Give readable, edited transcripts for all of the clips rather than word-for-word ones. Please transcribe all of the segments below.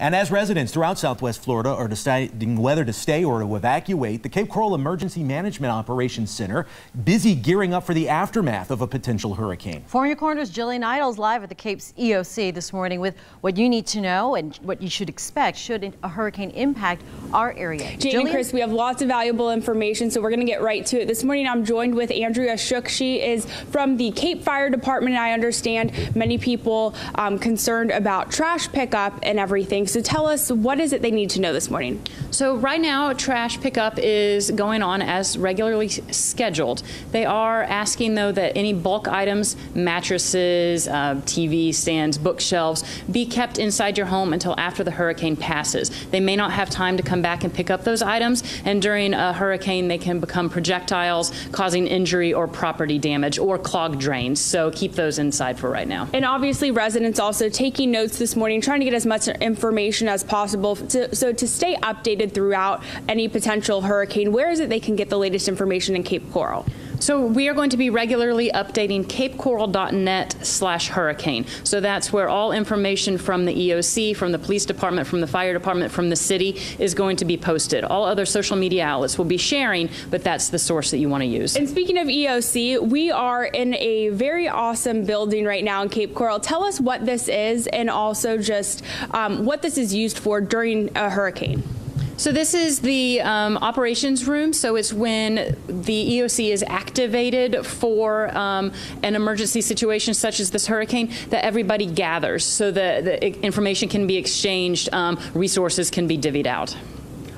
And as residents throughout Southwest Florida are deciding whether to stay or to evacuate, the Cape Coral Emergency Management Operations Center busy gearing up for the aftermath of a potential hurricane. For Your Corner's Jillian Idle's live at the Cape's EOC this morning with what you need to know and what you should expect should a hurricane impact our area. Jane and Chris, we have lots of valuable information, so we're going to get right to it. This morning I'm joined with Andrea Shook. She is from the Cape Fire Department, and I understand many people concerned about trash pickup and everything. So tell us, what is it they need to know this morning? So right now, trash pickup is going on as regularly scheduled. They are asking, though, that any bulk items, mattresses, TV stands, bookshelves, be kept inside your home until after the hurricane passes. They may not have time to come back and pick up those items, and during a hurricane, they can become projectiles, causing injury or property damage or clogged drains. So keep those inside for right now. And obviously, residents also taking notes this morning, trying to get as much information as possible so to stay updated throughout any potential hurricane. Where is it they can get the latest information in Cape Coral? So we are going to be regularly updating capecoral.net/hurricane. So that's where all information from the EOC, from the police department, from the fire department, from the city is going to be posted. All other social media outlets will be sharing, but that's the source that you want to use. And speaking of EOC, we are in a very awesome building right now in Cape Coral. Tell us what this is and also just what this is used for during a hurricane. So this is the operations room. So it's when the EOC is activated for an emergency situation such as this hurricane, that everybody gathers so the information can be exchanged, resources can be divvied out.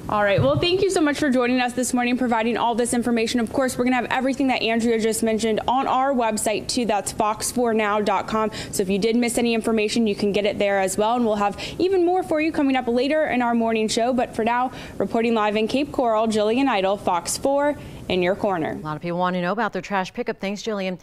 All right. Well, thank you so much for joining us this morning, providing all this information. Of course, we're going to have everything that Andrea just mentioned on our website, too. That's fox4now.com. So if you did miss any information, you can get it there as well. And we'll have even more for you coming up later in our morning show. But for now, reporting live in Cape Coral, Jillian Idle, Fox 4 in your corner. A lot of people want to know about their trash pickup. Thanks, Jillian.